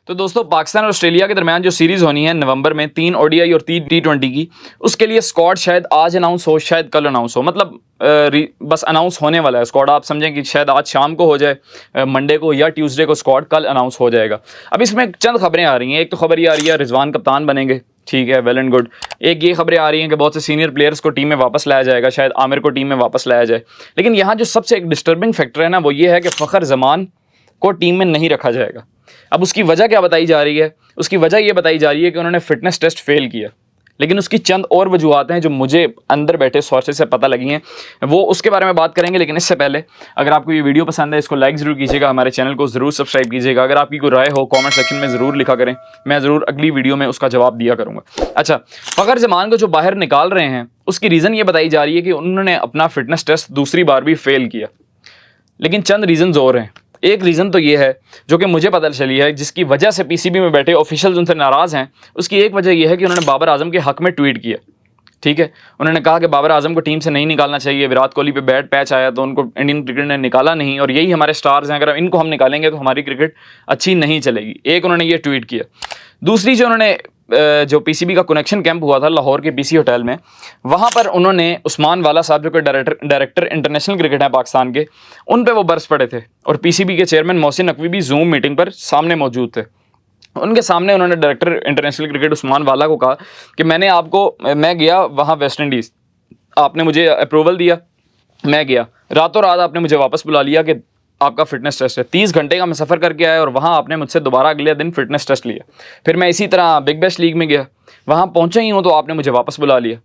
तो दोस्तों पाकिस्तान और ऑस्ट्रेलिया के दरमियान जो सीरीज़ होनी है नवंबर में 3 ओडीआई और 3 टी20 की, उसके लिए स्क्वाड शायद आज अनाउंस हो, शायद कल अनाउंस हो, मतलब बस अनाउंस होने वाला है स्क्वाड। आप समझें कि शायद आज शाम को हो जाए, मंडे को या ट्यूसडे को स्क्वाड कल अनाउंस हो जाएगा। अब इसमें चंद खबरें आ रही हैं। एक तो खबर ये आ रही है रिजवान कप्तान बनेंगे, ठीक है, वेल एंड गुड। एक ये खबरें आ रही हैं कि बहुत से सीनियर प्लेयर्स को टीम में वापस लाया जाएगा, शायद आमिर को टीम में वापस लाया जाए। लेकिन यहाँ जो सबसे एक डिस्टर्बिंग फैक्टर है ना, वो ये है कि फ़खर जमान को टीम में नहीं रखा जाएगा। अब उसकी वजह क्या बताई जा रही है? उसकी वजह ये बताई जा रही है कि उन्होंने फिटनेस टेस्ट फेल किया। लेकिन उसकी चंद और वजूहत हैं जो मुझे अंदर बैठे सोर्सेज से पता लगी हैं, वो उसके बारे में बात करेंगे। लेकिन इससे पहले अगर आपको ये वीडियो पसंद है, इसको लाइक ज़रूर कीजिएगा, हमारे चैनल को ज़रूर सब्सक्राइब कीजिएगा। अगर आपकी कोई राय हो कमेंट सेक्शन में ज़रूर लिखा करें, मैं ज़रूर अगली वीडियो में उसका जवाब दिया करूँगा। अच्छा, फ़खर जमान को जो बाहर निकाल रहे हैं उसकी रीज़न ये बताई जा रही है कि उन्होंने अपना फिटनेस टेस्ट दूसरी बार भी फेल किया। लेकिन चंद रीज़न्स और हैं। एक रीज़न तो ये है जो कि मुझे पता चली है, जिसकी वजह से पीसीबी में बैठे ऑफिशियल्स उनसे नाराज़ हैं। उसकी एक वजह यह है कि उन्होंने बाबर आजम के हक़ में ट्वीट किया, ठीक है। उन्होंने कहा कि बाबर आजम को टीम से नहीं निकालना चाहिए। विराट कोहली पे बैड पैच आया तो उनको इंडियन क्रिकेट ने निकाला नहीं, और यही हमारे स्टार्स हैं, अगर इनको हम निकालेंगे तो हमारी क्रिकेट अच्छी नहीं चलेगी। एक उन्होंने ये ट्वीट किया। दूसरी जो उन्होंने जो पीसीबी का कनेक्शन कैंप हुआ था लाहौर के पीसी होटल में, वहाँ पर उन्होंने उस्मान वाला साहब जो कि डायरेक्टर इंटरनेशनल क्रिकेट है पाकिस्तान के, उन पे वो बरस पड़े थे। और पीसीबी के चेयरमैन मोहसिन नकवी भी जूम मीटिंग पर सामने मौजूद थे। उनके सामने उन्होंने डायरेक्टर इंटरनेशनल क्रिकेट उस्मान वाला को कहा कि मैं गया वहाँ वेस्ट इंडीज़, आपने मुझे अप्रूवल दिया, मैं गया, रातों रात आपने मुझे वापस बुला लिया कि आपका फिटनेस टेस्ट है। 30 घंटे का मैं सफ़र करके आया और वहाँ आपने मुझसे दोबारा अगले दिन फिटनेस टेस्ट लिया। फिर मैं इसी तरह बिग बैश लीग में गया, वहाँ पहुँचा ही हूँ तो आपने मुझे वापस बुला लिया।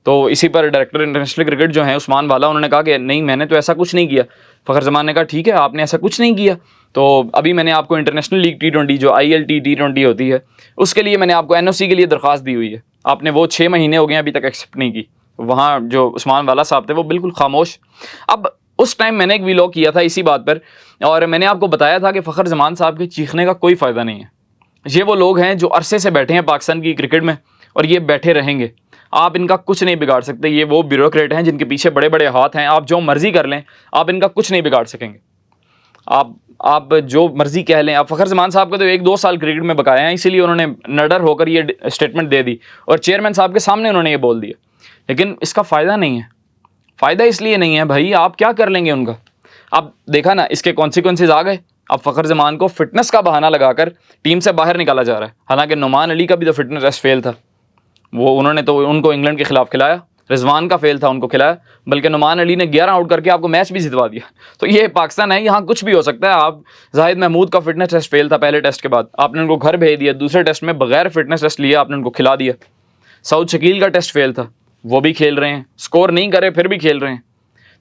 तो इसी पर डायरेक्टर इंटरनेशनल क्रिकेट जो है उस्मान वाला, उन्होंने कहा कि नहीं, मैंने तो ऐसा कुछ नहीं किया। फ़खर जमान ने कहा ठीक है, आपने ऐसा कुछ नहीं किया, तो अभी मैंने आपको इंटरनेशनल लीग टी20 जो ILT टी20 होती है, उसके लिए मैंने आपको NOC के लिए दरख्वास्त दी हुई है। आपने वो 6 महीने हो गए अभी तक एक्सेप्ट नहीं की। वहाँ जो उस्मान वाला साहब थे वो बिल्कुल खामोश। अब उस टाइम मैंने एक व्लॉग किया था इसी बात पर, और मैंने आपको बताया था कि फ़खर जमान साहब के चीखने का कोई फ़ायदा नहीं है। ये वो लोग हैं जो अरसे से बैठे हैं पाकिस्तान की क्रिकेट में, और ये बैठे रहेंगे। आप इनका कुछ नहीं बिगाड़ सकते। ये वो ब्यूरोक्रेट हैं जिनके पीछे बड़े बड़े हाथ हैं। आप जो मर्जी कर लें, आप इनका कुछ नहीं बिगाड़ सकेंगे। आप जो मर्जी कह लें। आप फ़खर जमान साहब को तो 1-2 साल क्रिकेट में बकाया है, इसीलिए उन्होंने नडर होकर ये स्टेटमेंट दे दी और चेयरमैन साहब के सामने उन्होंने ये बोल दिया। लेकिन इसका फ़ायदा नहीं है। फ़ायदा इसलिए नहीं है भाई, आप क्या कर लेंगे उनका? अब देखा ना, इसके कॉन्सिक्वेंसेज आ गए। अब फ़खर जमान को फिटनेस का बहाना लगाकर टीम से बाहर निकाला जा रहा है। हालांकि नुमान अली का भी तो फिटनेस टेस्ट फेल था, वो उन्होंने तो उनको इंग्लैंड के खिलाफ खिलाया। रिजवान का फेल था, उनको खिलाया, बल्कि नुमान अली ने 11 आउट करके आपको मैच भी जितवा दिया। तो ये पाकिस्तान है, यहाँ कुछ भी हो सकता है। आप जाहिद महमूद का फिटनेस टेस्ट फेल था पहले टेस्ट के बाद, आपने उनको घर भेज दिया। दूसरे टेस्ट में बगैर फिटनेस टेस्ट लिए आपने उनको खिला दिया। सऊद शकील का टेस्ट फेल था, वो भी खेल रहे हैं, स्कोर नहीं करे फिर भी खेल रहे हैं।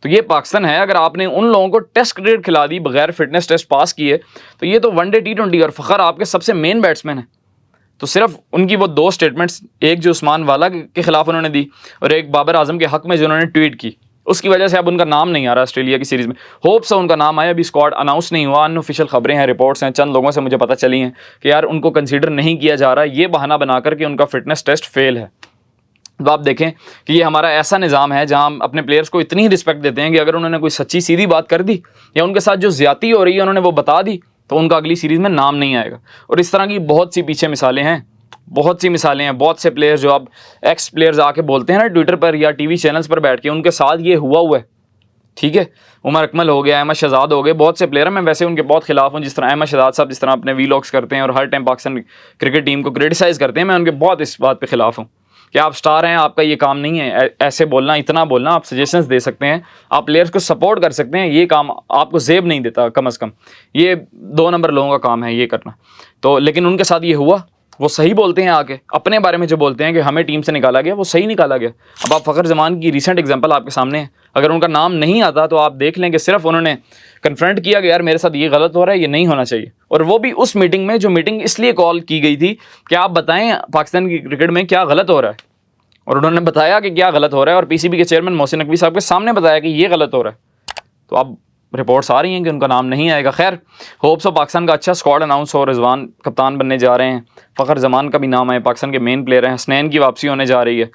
तो ये पाकिस्तान है। अगर आपने उन लोगों को टेस्ट क्रिकेट खिला दी बगैर फिटनेस टेस्ट पास किए, तो ये तो वनडे टी20, और फ़खर आपके सबसे मेन बैट्समैन है। तो सिर्फ उनकी वो 2 स्टेटमेंट्स, एक जो उस्मान वाला के खिलाफ उन्होंने दी और एक बाबर आजम के हक में जो उन्होंने ट्वीट की, उसकी वजह से अब उनका नाम नहीं आ रहा ऑस्ट्रेलिया की सीरीज़ में। होप्स है उनका नाम आया, अभी स्क्वाड अनाउंस नहीं हुआ। अनऑफिशियल खबरें हैं, रिपोर्ट्स हैं, चंद लोगों से मुझे पता चली हैं कि यार उनको कंसीडर नहीं किया जा रहा, ये बहाना बनाकर कि उनका फिटनेस टेस्ट फेल है। तो आप देखें कि ये हमारा ऐसा निज़ाम है जहां हम अपने प्लेयर्स को इतनी ही रिस्पेक्ट देते हैं कि अगर उन्होंने कोई सच्ची सीधी बात कर दी या उनके साथ जो ज़्यादती हो रही है उन्होंने वो बता दी, तो उनका अगली सीरीज़ में नाम नहीं आएगा। और इस तरह की बहुत सी पीछे मिसालें हैं, बहुत सी मिसालें हैं। बहुत से प्लेयर्स जो अब एक्स प्लेयर्स आके बोलते हैं ना ट्विटर पर या टीवी चैनल्स पर बैठ के, उनके साथ ये हुआ है, ठीक है। उमर अकमल हो गया, अहमद शहजाद हो गए, बहुत से प्लेयर हैं। मैं वैसे उनके बहुत खिलाफ हूँ, जिस तरह अहमद शहजाद साहब जिस तरह अपने वीलॉग्स करते हैं और हर टाइम पाकिस्तान क्रिकेट टीम को क्रिटिसाइज़ करते हैं, मैं उनके बहुत इस बात पे खिलाफ हूँ कि आप स्टार हैं, आपका ये काम नहीं है ऐसे बोलना, इतना बोलना। आप सजेशंस दे सकते हैं, आप प्लेयर्स को सपोर्ट कर सकते हैं, ये काम आपको जेब नहीं देता। कम अज़ कम ये 2 नंबर लोगों का काम है ये करना। तो लेकिन उनके साथ ये हुआ, वो सही बोलते हैं, आके अपने बारे में जो बोलते हैं कि हमें टीम से निकाला गया, वो सही निकाला गया। अब आप फ़खर जमान की रिसेंट एग्जांपल आपके सामने है। अगर उनका नाम नहीं आता तो आप देख लें कि सिर्फ उन्होंने कन्फ्रंट किया कि यार मेरे साथ ये गलत हो रहा है, ये नहीं होना चाहिए, और वो भी उस मीटिंग में जो मीटिंग इसलिए कॉल की गई थी कि आप बताएं पाकिस्तान की क्रिकेट में क्या गलत हो रहा है, और उन्होंने बताया कि क्या गलत हो रहा है, और पीसीबी के चेयरमैन मोहसिन नकवी साहब के सामने बताया कि ये गलत हो रहा है। तो अब रिपोर्ट्स आ रही हैं कि उनका नाम नहीं आएगा। खैर, होप्स हो पाकिस्तान का अच्छा स्क्वाड अनाउंस हो, रिजवान कप्तान बनने जा रहे हैं, फ़खर जमान का भी नाम आए, पाकिस्तान के मेन प्लेयर हैं। हसनैन की वापसी होने जा रही है,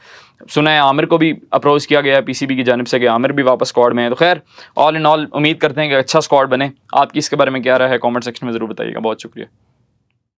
सुना है आमिर को भी अप्रोच किया गया है पीसीबी की जानिब से कि आमिर भी वापस स्क्वाड में है। तो खैर, ऑल इन ऑल उम्मीद करते हैं कि अच्छा स्क्वाड बने। आपकी इसके बारे में क्या राय है, कमेंट सेक्शन में ज़रूर बताइएगा। बहुत शुक्रिया।